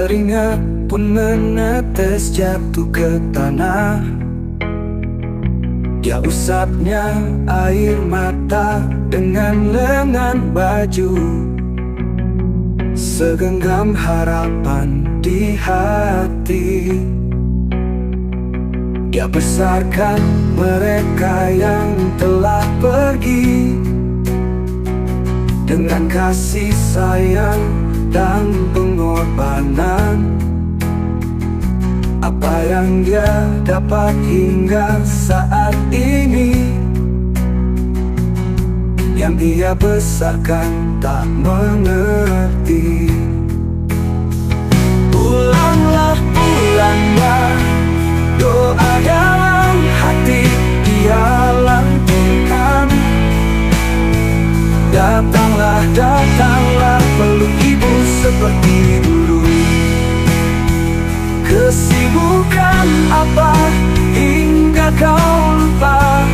Keringat pun menetes jatuh ke tanah. Dia usapnya air mata dengan lengan baju. Segenggam harapan di hati. Dia besarkan mereka yang telah pergi dengan kasih sayang dan pengorbanan. Apa yang dia dapat hingga saat ini, yang dia besarkan tak mengerti. Pulanglah, pulanglah, doa dalam hati dia lantunkan. Datanglah, datanglah, peluk ibu seperti dulu. Kesibukan apa hingga kau lupa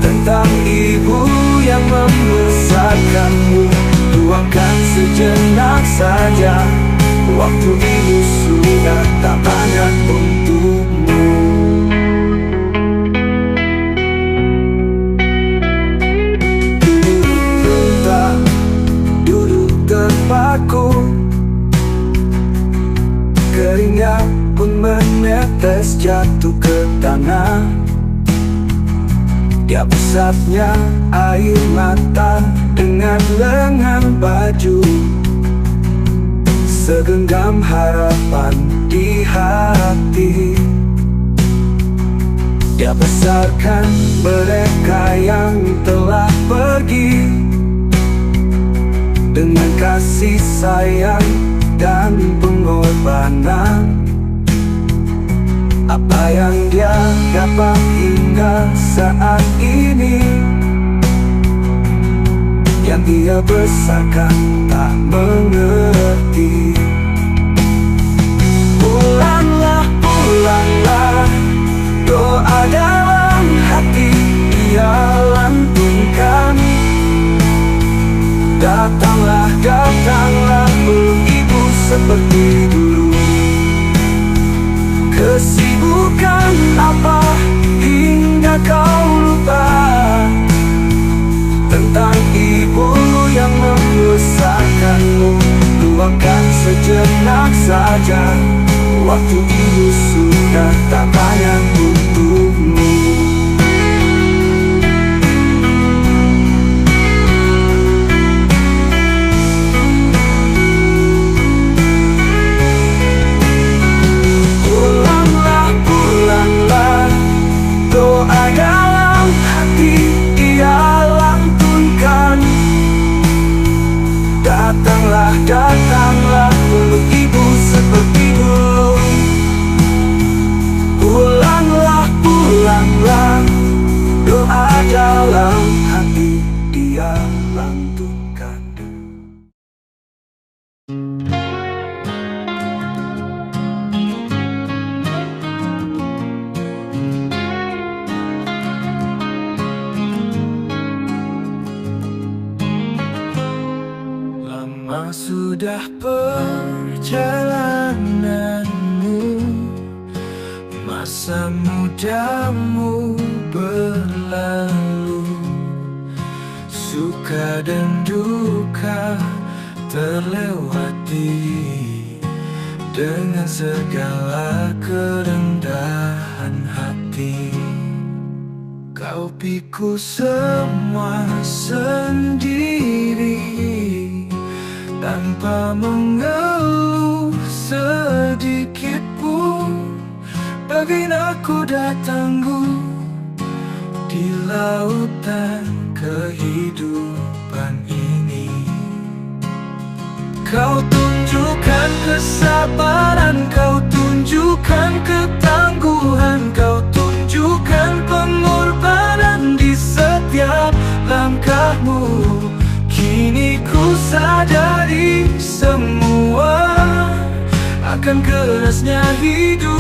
tentang ibu yang membesarkanmu? Luangkan sejenak saja, waktu ibu sudah tak banyak untukmu. Duduk terpaku, keringat pun menetes jatuh ke tanah. Dia usapnya air mata dengan lengan baju. Segenggam harapan di hati. Dia besarkan mereka yang telah pergi dengan kasih sayang dan pengorbanan. Apa yang dia dapat hingga saat ini, yang dia besarkan tak mengerti. Pulanglah, pulanglah, doa dalam hati dia lantunkan. Datanglah, datanglah, peluk ibu seperti dulu. Kesibukan apa hingga kau lupa tentang ibu yang membesarkanmu? Luangkan sejenak saja, waktu ibu sudah tak banyak untukmu. Pulanglah, pulanglah, doa dalam hati ia lantunkan. Datanglah, datanglah, peluk ibu seperti dulu. Pulanglah, pulanglah, doa dalam hati dia lantunkan. Lama sudah perjalananmu, masa mudamu berlalu. Suka dan duka terlewati dengan segala kerendahan hati. Kau pikul semua sendiri tanpa mengeluh sedikit pun. Bagai nakoda tangguh di lautan kehidupan ini. Kau tunjukkan kesabaran, kau tunjukkan ketangguhan, kau tunjukkan pengorbanan di setiap langkahmu. Kini ku sadari semua akan kerasnya hidup.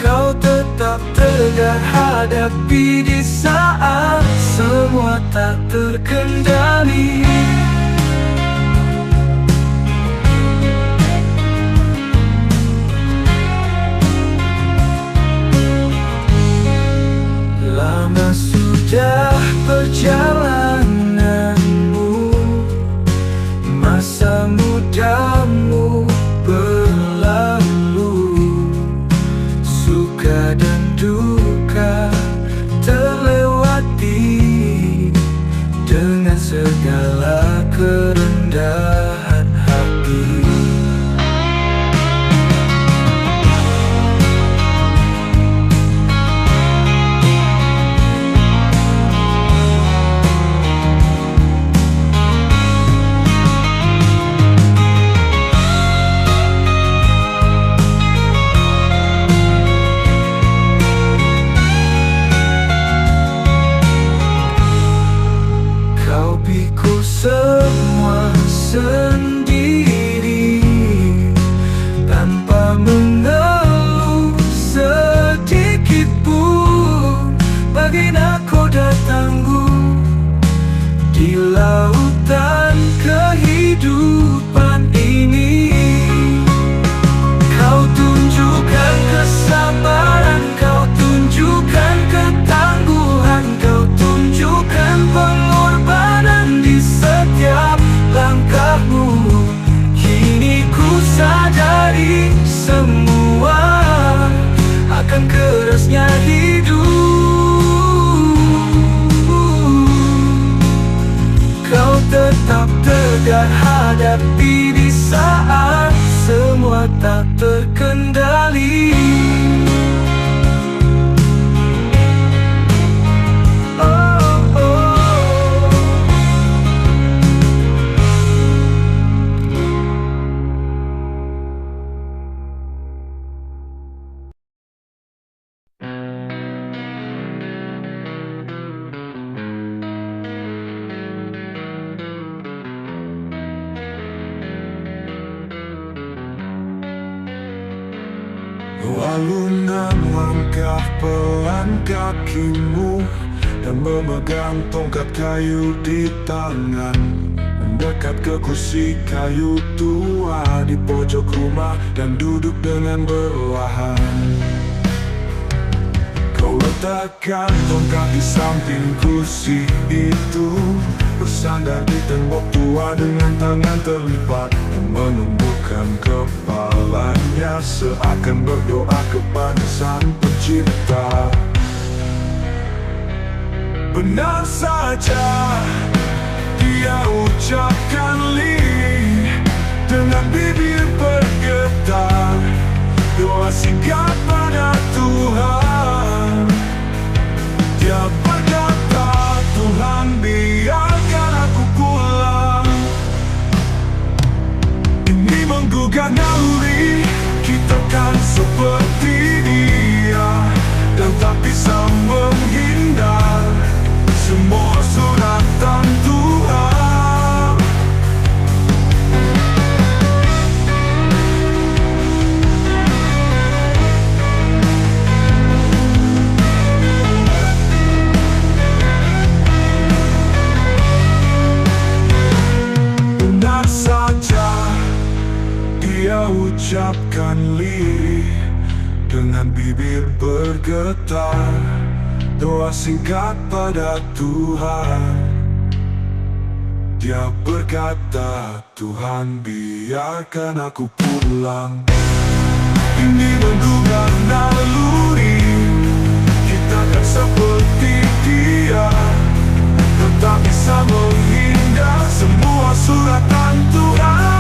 Kau tetap tegar hadapi di saat semua tak terkendali. perjalananmu, masa mudamu berlalu, suka dan duka terlewati dengan segala kerendahan hati. Kau pikul semua sendiri tanpa mengeluh sedikit pun. Bagai nakoda tangguh di lautan kehidupan ini. Kau tunjukkan kesabaran, kau tunjukkan ketangguhan, kau tunjukkan pengorbanan di setiap langkahmu. Kini ku sadari semua akan kerasnya hidup. Kau tetap tegar hadapi di saat semua tak terkendali. Alunan langkah pelan kakimu dan memegang tongkat kayu di tangan, mendekat ke kursi kayu tua di pojok rumah dan duduk dengan perlahan. Kau letakkan tongkat di samping kursi itu, bersandar di tembok tua dengan tangan terlipat, menundukkan kepalanya seakan berdoa kepada Sang Pencipta. Benar saja dia ucapkan lirih dengan bibir bergetar, doa singkat pada Tuhan. Dia berkata, Tuhan biarkan aku pulang. Ini menggugah naluri, kita kan seperti dia dan tak bisa menghindar semua suratan Tuhan. Benar saja dia ucapkan lirih dengan bibir bergetar, doa singkat pada Tuhan. Dia berkata, Tuhan biarkan aku pulang. Ini menggugah naluri, kita kan seperti dia, tetap bisa menghindar semua suratan Tuhan.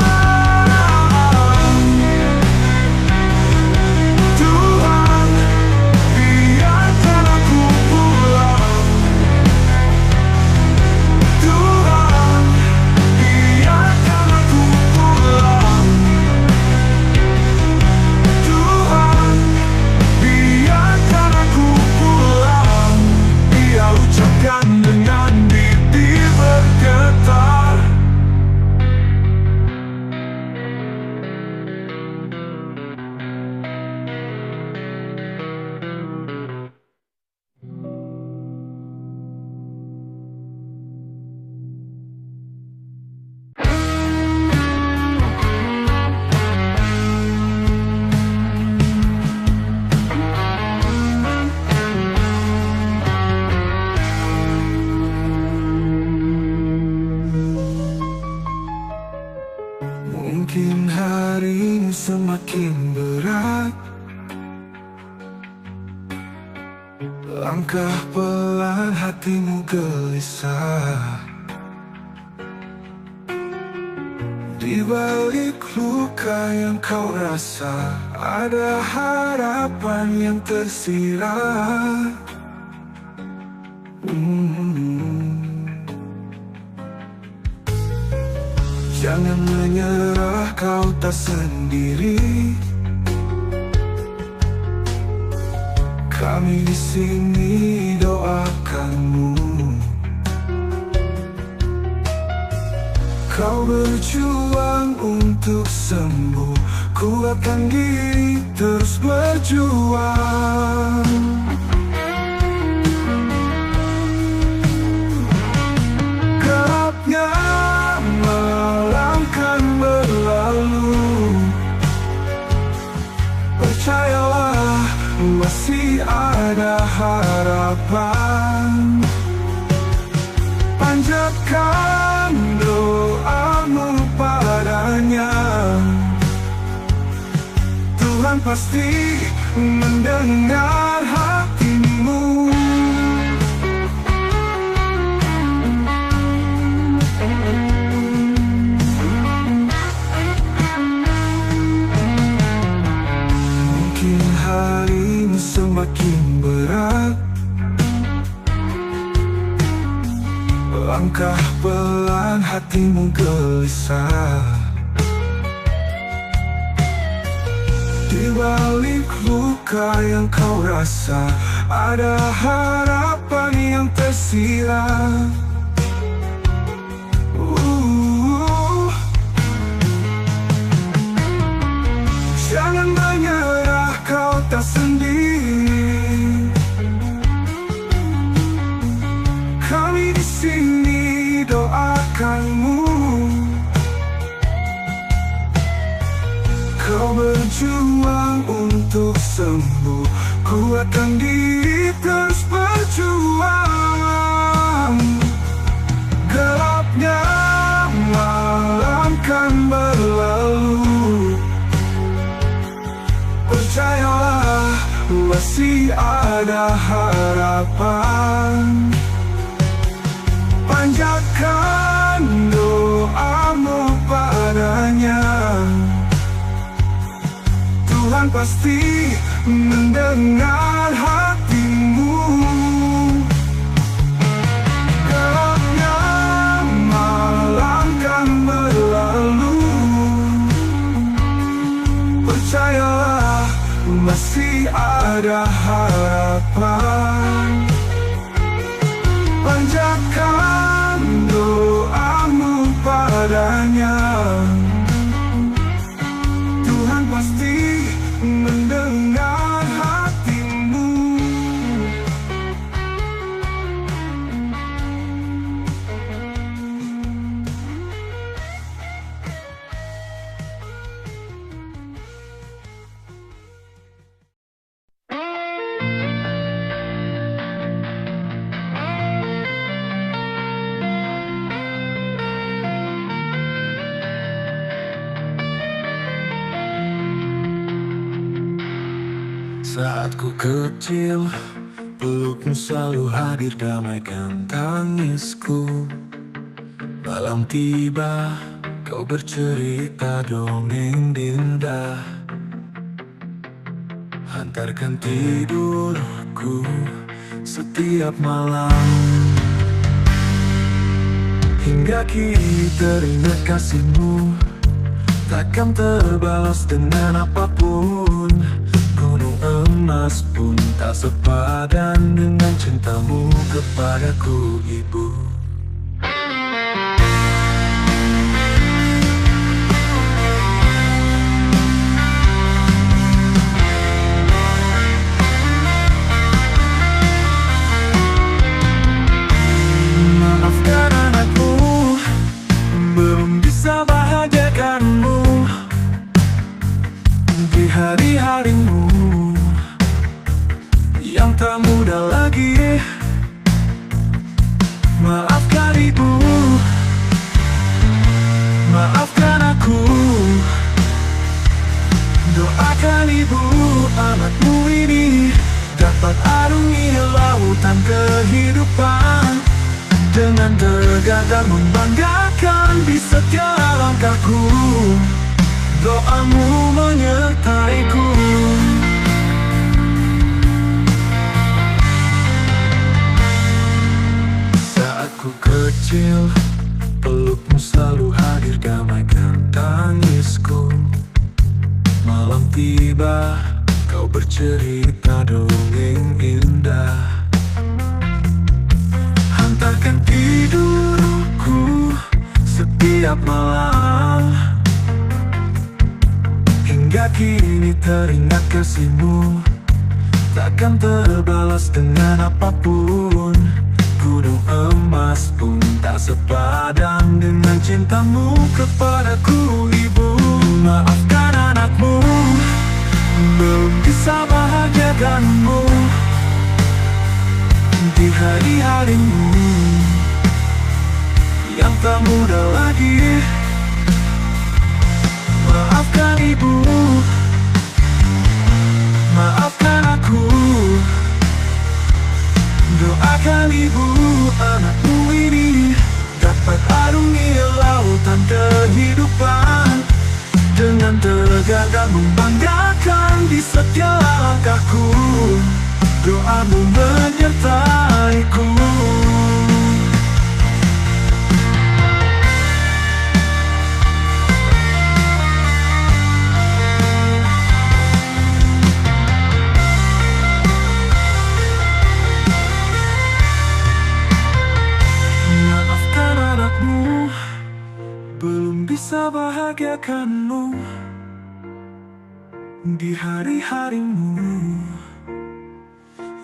Tuhan, biarkan aku pulang. Tuhan, biarkan aku pulang. Tuhan, biarkan aku pulang. Dia ucapkan semakin berat. Langkah pelan, hatimu gelisah. Di balik luka yang kau rasa, ada harapan yang tersirat. Jangan menyerah, kau tak sendiri. Kami di sini doakanmu. Kau berjuang untuk sembuh, kuatkan diri terus berjuang. Gelapnya malam kan berlalu, percayalah masih ada harapan. Panjatkan doamu padanya, Tuhan pasti mendengar hatimu. Mungkin harimu semakin berat, langkah pelan, hatimu gelisah. Di balik luka yang kau rasa, ada harapan yang tersirat. Jangan menyerah, kau tak sendiri. Kami di sini doakanmu. Kau berjuang untuk sembuh, kuatkan diri terus berjuang. Gelapnya malam kan berlalu, percayalah masih ada harapan. Panjatkan doamu padanya, Tuhan pasti mendengar hatimu. Gelapnya malam kan berlalu, percayalah masih ada harapan. Panjatkan doamu padanya, Tuhan pasti mendengar hatimu. Saat ku kecil, pelukmu selalu hadir damaikan tangisku. Malam tiba, kau bercerita dongeng indah, hantarkan tidurku setiap malam. Hingga kini teringat kasihmu, takkan terbalas dengan apapun. Gunung emas pun tak sepadan dengan cintamu kepadaku, Ibu. Maafkan anakku, belum bisa bahagiakanmu di hari-harimu yang tak mudah lagi. tergadang membanggakan di setiap langkahku. Doamu menyertaiku. Saat ku kecil, pelukmu selalu hadir damaikan tangisku. Malam tiba, kau bercerita dongeng indah. Hantarkan tidurku setiap malam. Hingga kini teringat kasihmu, takkan terbalas dengan apapun. Gunung emas pun tak sepadan dengan cintamu kepadaku, Ibu. Maafkan anakmu, belum bisa bahagiakanmu di hari-harimu yang tak mudah lagi. Maafkan Ibu, maafkan aku. Doakan Ibu, anakmu ini dapat arungi lautan kehidupan dengan tergadang membanggakan di setiap langkahku. Doamu menyertaiku. Maafkan anakmu, belum bisa bahagiakanmu di hari-harimu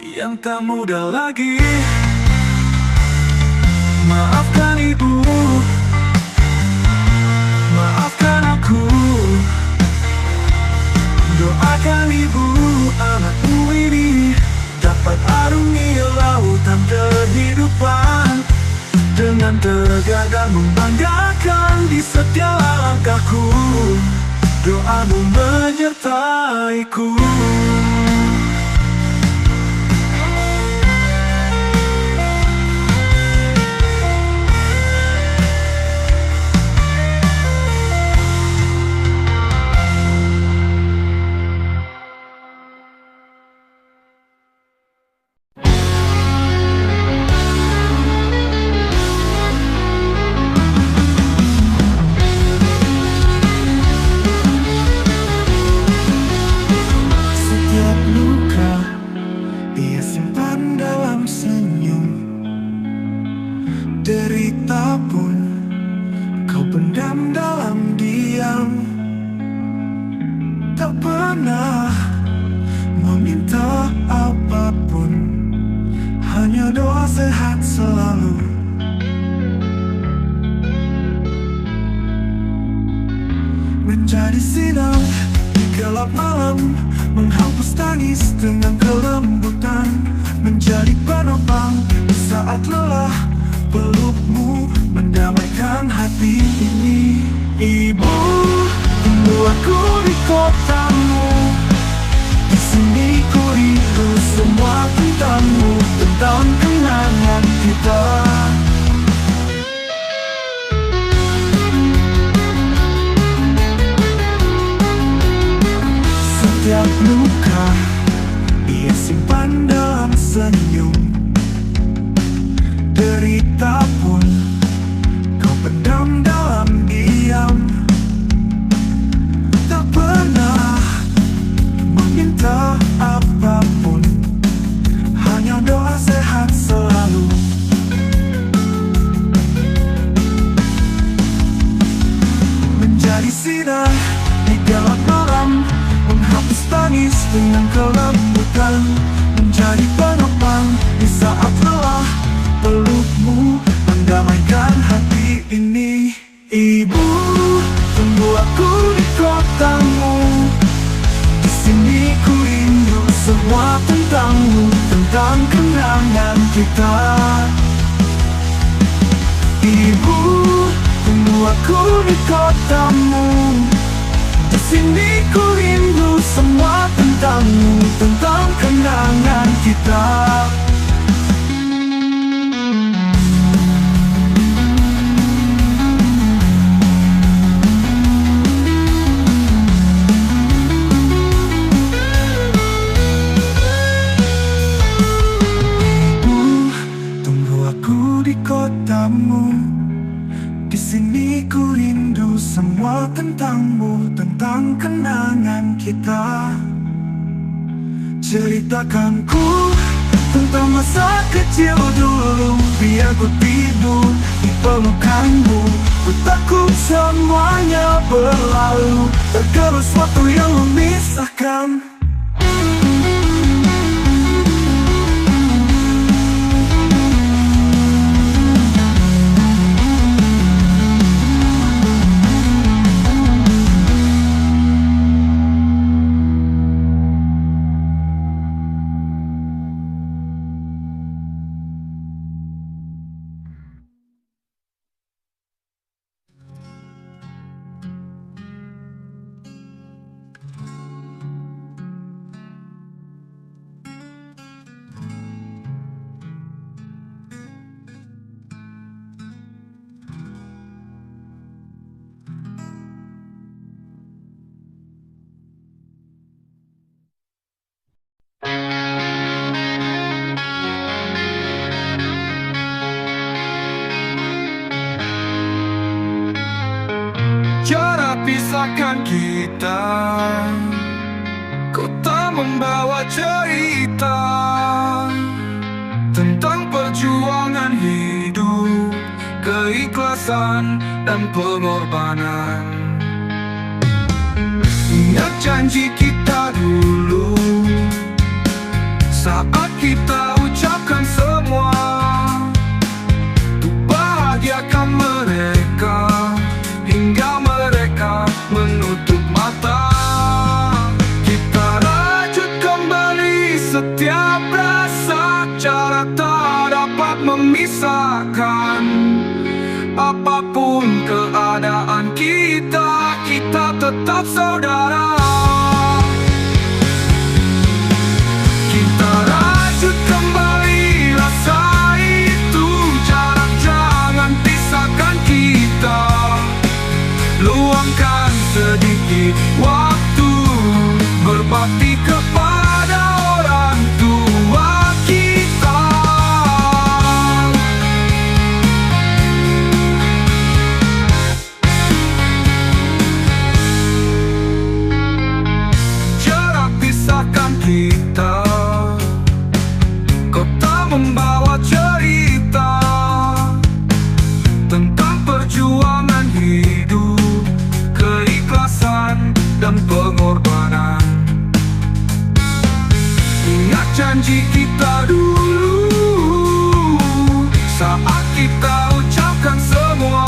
yang tak mudah lagi. Maafkan Ibu, maafkan aku. Doakan Ibu, anakmu ini dapat arungi lautan kehidupan dengan tergadang membanggakan di setiap langkahku. Doamu menyertaiku. Derita pun kau pendam dalam diam. Tak pernah meminta apapun, hanya doa sehat selalu. Menjadi sinar di gelap malam, menghapus tangis dengan kelembutan. Menjadi penopang di saat lelah, pelukmu mendamaikan hati ini. Ibu, tunggu aku di kotamu. Di sini ku rindu semua tentangmu, tentang kenangan kita. Setiap luka ia simpan dalam senyum. Derita pun kau pendam dalam diam. Tak pernah meminta apapun, hanya doa sehat selalu. Menjadi sinar di gelap malam, menghapus tangis dengan kelembutan. Menjadi penopang di saat lelah, pelukmu mendamaikan hati ini. Ibu, tunggu aku di kotamu. Di sini ku rindu semua tentangmu, tentang kenangan kita. Ibu, tunggu aku di kotamu. Di sini ku rindu semua tentangmu, tentang kenangan kita. kotamu. Di sini ku rindu semua tentangmu, tentang kenangan kita. Ceritakan ku tentang masa kecil dulu, biar ku tidur di pelukanmu. Ku takut semuanya berlalu, tergerus waktu yang memisahkan. Jarak pisahkan kita, kau tak membawa cerita tentang perjuangan hidup, keikhlasan dan pengorbanan. Ingat janji kita dulu, saat kita ucapkan semua untuk bahagiakan mereka, hingga mereka menutup mata. Kita rajut kembali setiap rasa, cara tak dapat memisahkan. Apapun keadaan kita, kita tetap saudara. Kita rajut kembali rasa itu, jarak jangan pisahkan kita. Luangkan sedikit waktu, berbakti kepada orang tua kita. Jarak pisahkan kita, kau tak membawa cerita tentang perjuangan hidup, keikhlasan dan pengorbanan. Ingat janji kita dulu, saat kita ucapkan semua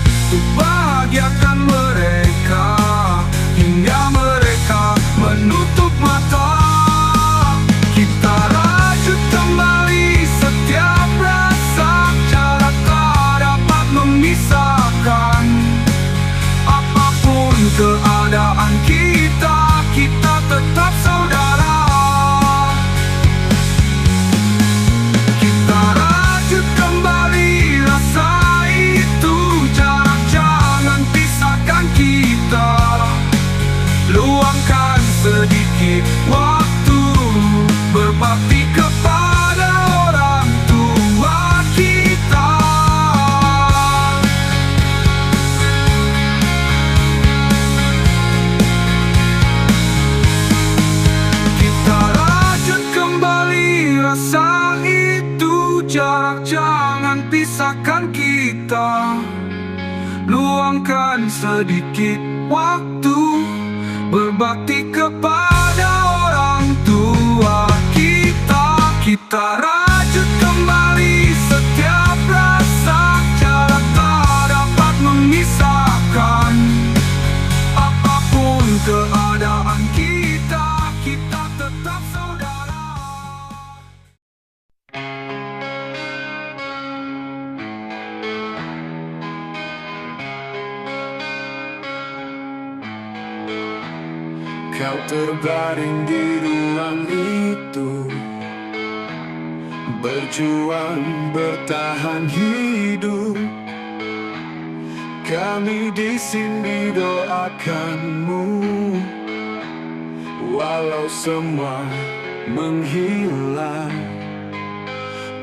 untuk bahagiakan mereka, hingga mereka menutup mata. Kita rajut kembali setiap rasa, cara tak dapat memisahkan. Apapun keadaan kita, kita tetap saudara. Kita rajut kembali rasa itu, jarak jangan pisahkan kita. Luangkan sedikit waktu, berbakti kepada orang tua kita. Kita rajut kembali rasa itu, jarak jangan pisahkan kita. Luangkan sedikit waktu, berbakti kepada orang tua kita. Kita rajut kembali setiap rasa, cara tak dapat memisahkan. Apapun keadaan kita, kita tetap saudara. Kau terbaring di ruang itu, berjuang bertahan hidup. Kami di sini doakanmu, walau semua menghilang.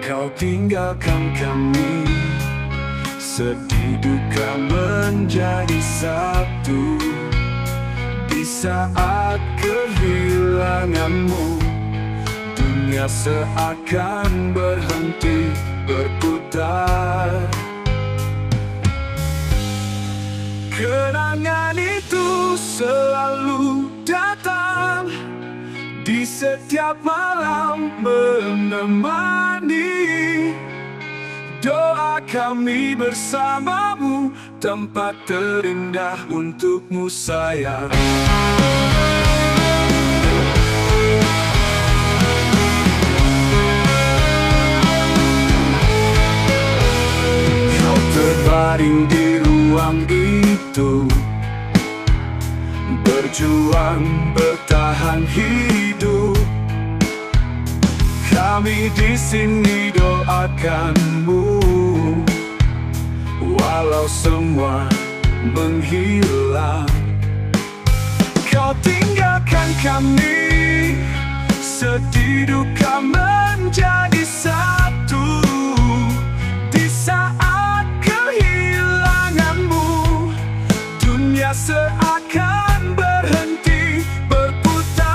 Kau tinggalkan kami, sedih duka menjadi satu. Di saat kehilanganmu, dunia seakan berhenti berputar. Kenangan itu selalu datang di setiap malam menemani. Doa kami bersamamu, tempat terindah untukmu sayang. Kau terbaring di ruang itu, berjuang bertahan hidup. Kami di sini doakanmu, walau semua menghilang. Kau tinggalkan kami, sedih duka menjadi satu. Di saat kehilanganmu, dunia seakan berhenti berputar.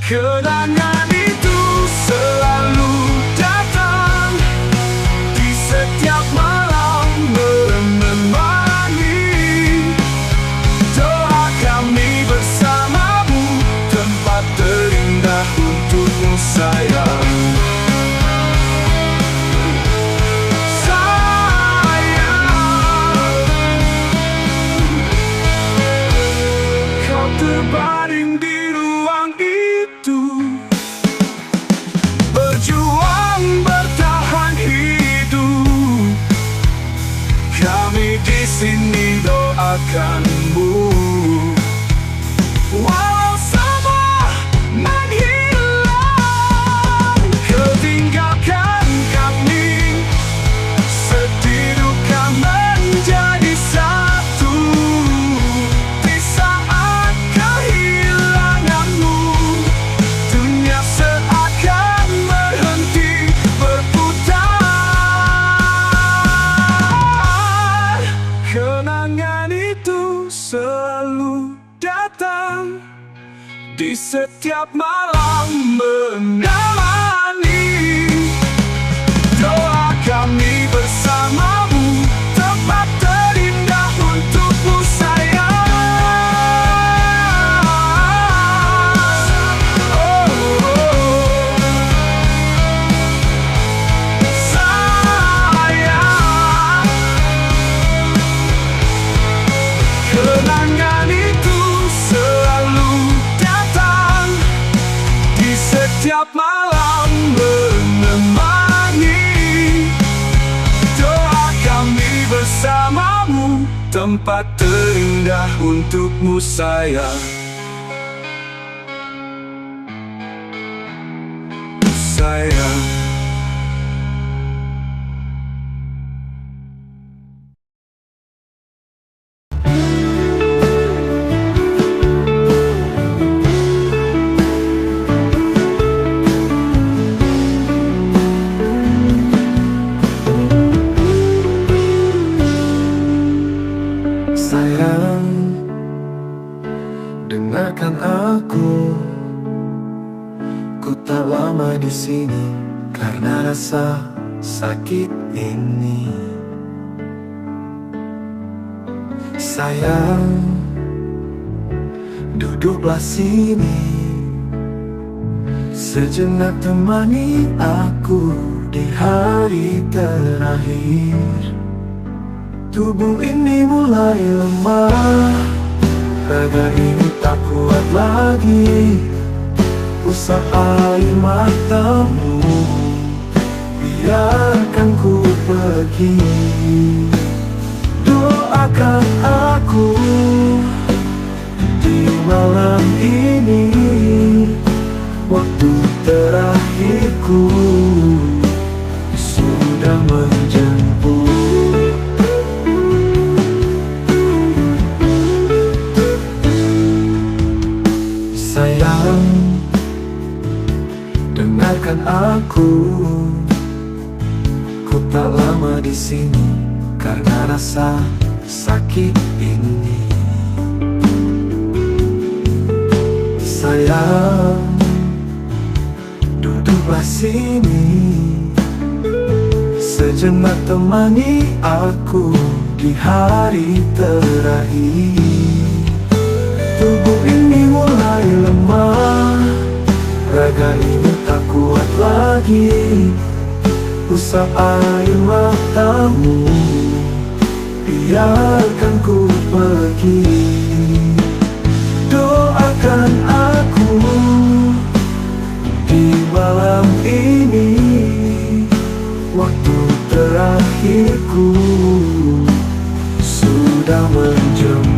Kenangan itu selalu datang di setiap malam menemani. Doa kami bersamamu, tempat terindah untukmu sayang. Terbaring di ruang itu, berjuang bertahan hidup. Kami di sini doakanmu, walau semua menghilang. Kau tinggalkan kami, sedih duka menjadi satu. Di saat kehilanganmu, dunia seakan berhenti berputar. Kenangan itu selalu datang di setiap malam menemani. Doa kami bersamamu, tempat terindah untukmu sayang. Sayang, kenangan itu selalu datang di setiap malam menemani. Doa kami bersamamu, tempat terindah untukmu sayang. Sayang. Sayang, dengarkan aku. Ku tak lama di sini karena rasa sakit ini. Sayang, duduklah sini, sejenak temani aku di hari terakhir. Tubuh ini mulai lemah, raga ini tak kuat lagi. Usap air matamu, biarkan ku pergi. Doakan aku di malam ini, waktu terakhirku sudah menjemput. Sayang, aku. Ku tak lama di sini karena rasa sakit ini. Sayang, duduklah sini, sejenak temani aku di hari terakhir. Tubuh ini mulai lemah, raga ini tak kuat lagi. Usap air matamu, biarkan ku pergi. Doakan aku di malam ini, waktu terakhirku sudah menjemput.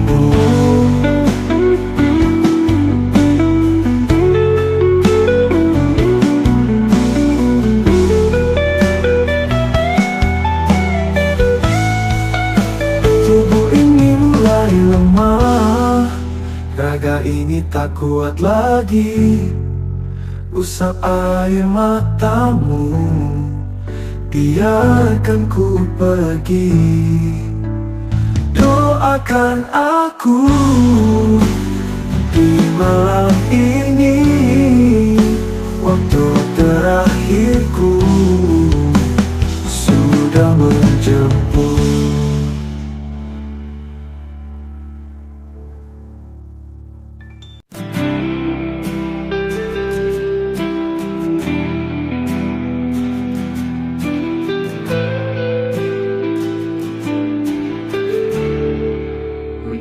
Tubuh ini mulai lemah, raga ini tak kuat lagi. Usap air matamu, biarkan ku pergi. Doakan aku di malam ini, waktu terakhirku sudah menjemput.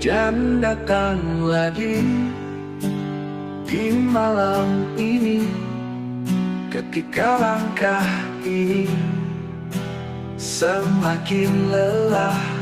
Hujan datang lagi di malam ini, ketika langkah ini semakin lelah.